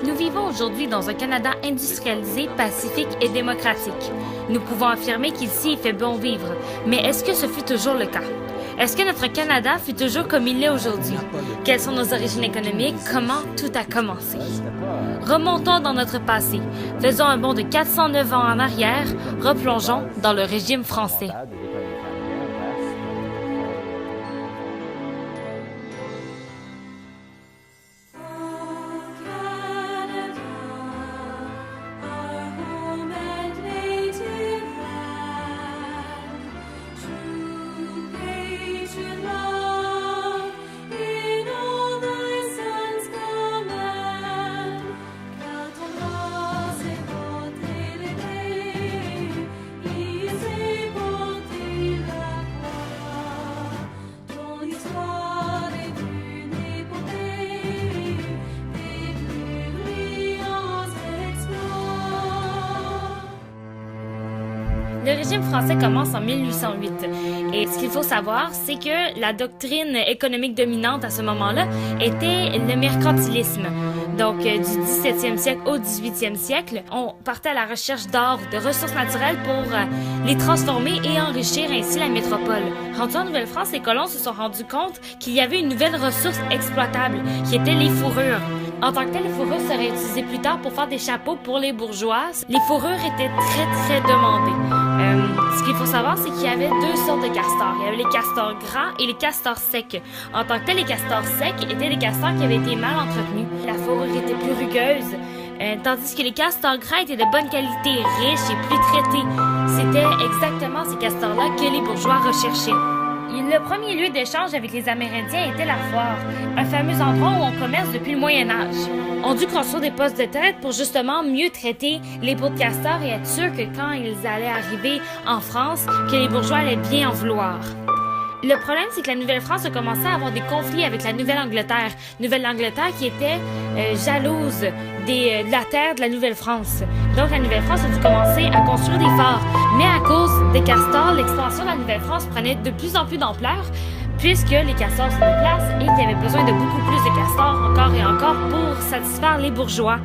Nous vivons aujourd'hui dans un Canada industrialisé, pacifique et démocratique. Nous pouvons affirmer qu'ici il fait bon vivre, mais est-ce que ce fut toujours le cas? Est-ce que notre Canada fut toujours comme il l'est aujourd'hui? Quelles sont nos origines économiques? Comment tout a commencé? Remontons dans notre passé. Faisons un bond de 409 ans en arrière. Replongeons dans le régime français. Le régime français commence en 1808 et ce qu'il faut savoir, c'est que la doctrine économique dominante à ce moment-là était le mercantilisme. Donc, du 17e siècle au 18e siècle, on partait à la recherche d'or, de ressources naturelles pour les transformer et enrichir ainsi la métropole. Rendus en Nouvelle-France, les colons se sont rendus compte qu'il y avait une nouvelle ressource exploitable, qui était les fourrures. En tant que telles, les fourrures seraient utilisées plus tard pour faire des chapeaux pour les bourgeois. Les fourrures étaient très demandées. Ce qu'il faut savoir, c'est qu'il y avait deux sortes de castors. Il y avait les castors gras et les castors secs. En tant que tels, les castors secs étaient des castors qui avaient été mal entretenus. La fourrure était plus rugueuse, tandis que les castors gras étaient de bonne qualité, riches et plus traités. C'était exactement ces castors-là que les bourgeois recherchaient. Le premier lieu d'échange avec les Amérindiens était la foire, un fameux endroit où on commerce depuis le Moyen Âge. On dut construire des postes de traite pour justement mieux traiter les peaux de castor et être sûr que quand ils allaient arriver en France, que les bourgeois allaient bien en vouloir. Le problème, c'est que la Nouvelle-France a commencé à avoir des conflits avec la Nouvelle-Angleterre. Nouvelle-Angleterre qui était jalouse de la terre de la Nouvelle-France. Donc, la Nouvelle-France a dû commencer à construire des forts. Mais à cause des castors, l'expansion de la Nouvelle-France prenait de plus en plus d'ampleur puisque les castors se déplacent et qu'il y avait besoin de beaucoup plus de castors encore et encore pour satisfaire les bourgeois.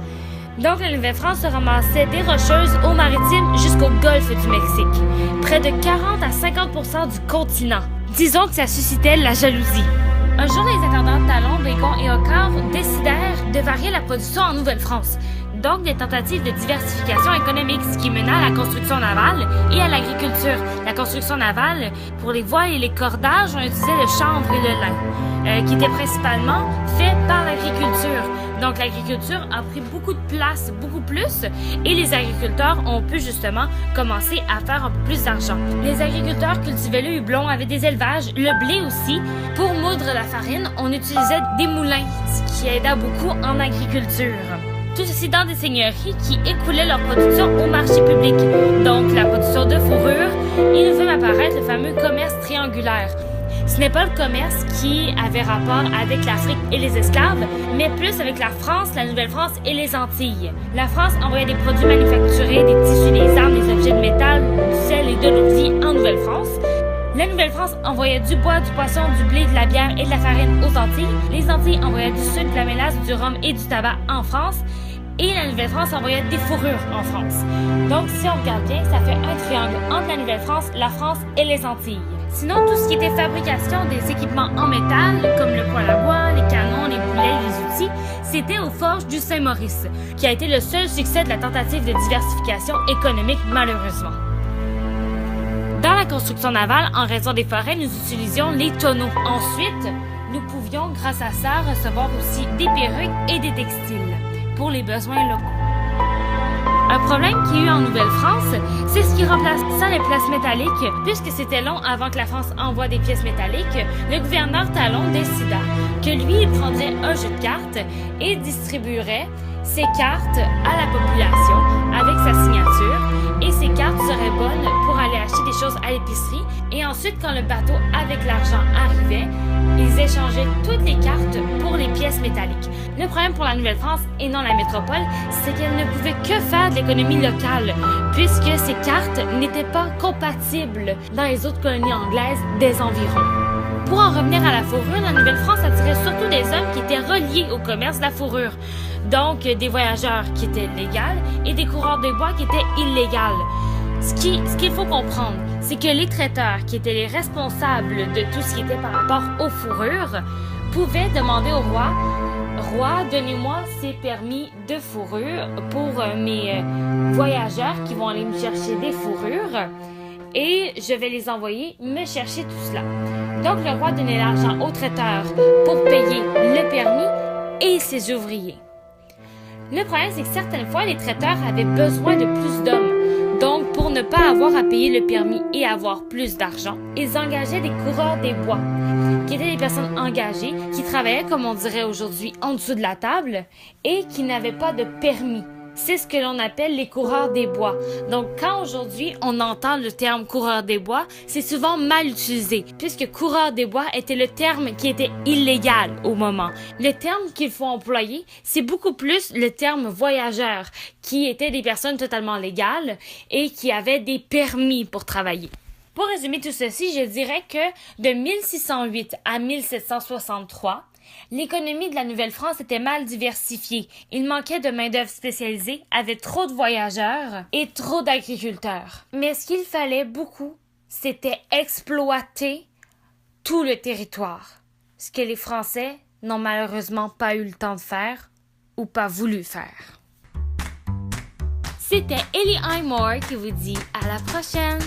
Donc, la Nouvelle-France se ramassait des Rocheuses au maritime jusqu'au golfe du Mexique. Près de 40 à 50% du continent. Disons que ça suscitait la jalousie. Un jour, les intendants Talon, Bacon et Hocquart décidèrent de varier la production en Nouvelle-France. Donc, des tentatives de diversification économique, ce qui mena à la construction navale et à l'agriculture. La construction navale, pour les voiles et les cordages, on utilisait le chanvre et le lin, qui était principalement fait par l'agriculture. Donc, l'agriculture a pris beaucoup de place, beaucoup plus, et les agriculteurs ont pu justement commencer à faire un peu plus d'argent. Les agriculteurs cultivaient le houblon, avaient des élevages, le blé aussi. Pour moudre la farine, on utilisait des moulins, ce qui aida beaucoup en agriculture. Tout ceci dans des seigneuries qui écoulaient leur production au marché public. Donc, la production de fourrure, il nous fait apparaître le fameux commerce triangulaire. Ce n'est pas le commerce qui avait rapport avec l'Afrique et les esclaves, mais plus avec la France, la Nouvelle-France et les Antilles. La France envoyait des produits manufacturés, des tissus, des armes, des objets de métal, du sel et de l'eau de vie en Nouvelle-France. La Nouvelle-France envoyait du bois, du poisson, du blé, de la bière et de la farine aux Antilles. Les Antilles envoyaient du sucre, de la mélasse, du rhum et du tabac en France. Et la Nouvelle-France envoyait des fourrures en France. Donc, si on regarde bien, ça fait un triangle entre la Nouvelle-France, la France et les Antilles. Sinon, tout ce qui était fabrication des équipements en métal, comme le poêle à bois, les canons, les boulets, les outils, c'était aux forges du Saint-Maurice, qui a été le seul succès de la tentative de diversification économique, malheureusement. Dans la construction navale, en raison des forêts, nous utilisions les tonneaux. Ensuite, nous pouvions, grâce à ça, recevoir aussi des perruques et des textiles pour les besoins locaux. Un problème qu'il y a eu en Nouvelle-France, c'est ce qui remplaça les pièces métalliques. Puisque c'était long avant que la France envoie des pièces métalliques, le gouverneur Talon décida que lui, il prendrait un jeu de cartes et distribuerait ces cartes à la population avec sa signature. Et ces cartes seraient bonnes pour aller acheter des choses à l'épicerie. Et ensuite, quand le bateau avec l'argent arrivait, ils échangeaient toutes les cartes pour les pièces métalliques. Le problème pour la Nouvelle-France et non la métropole, c'est qu'elle ne pouvait que faire de l'économie locale, puisque ces cartes n'étaient pas compatibles dans les autres colonies anglaises des environs. Pour en revenir à la fourrure, la Nouvelle-France attirait surtout des hommes qui étaient reliés au commerce de la fourrure. Donc, des voyageurs qui étaient légaux et des coureurs de bois qui étaient illégaux. Ce qu'il faut comprendre, c'est que les traiteurs, qui étaient les responsables de tout ce qui était par rapport aux fourrures, pouvaient demander au roi: « Roi, donnez-moi ces permis de fourrure pour mes voyageurs qui vont aller me chercher des fourrures et je vais les envoyer me chercher tout cela. » Donc, le roi donnait l'argent aux traiteurs pour payer le permis et ses ouvriers. Le problème, c'est que certaines fois, les traiteurs avaient besoin de plus d'hommes. Donc, pour ne pas avoir à payer le permis et avoir plus d'argent, ils engageaient des coureurs des bois, qui étaient des personnes engagées, qui travaillaient, comme on dirait aujourd'hui, en dessous de la table et qui n'avaient pas de permis. C'est ce que l'on appelle les coureurs des bois. Donc, quand aujourd'hui on entend le terme coureur des bois, c'est souvent mal utilisé, puisque coureur des bois était le terme qui était illégal au moment. Le terme qu'il faut employer, c'est beaucoup plus le terme voyageur, qui étaient des personnes totalement légales et qui avaient des permis pour travailler. Pour résumer tout ceci, je dirais que de 1608 à 1763, l'économie de la Nouvelle-France était mal diversifiée. Il manquait de main-d'œuvre spécialisée, avait trop de voyageurs et trop d'agriculteurs. Mais ce qu'il fallait beaucoup, c'était exploiter tout le territoire. Ce que les Français n'ont malheureusement pas eu le temps de faire ou pas voulu faire. C'était Ellie Highmore qui vous dit à la prochaine!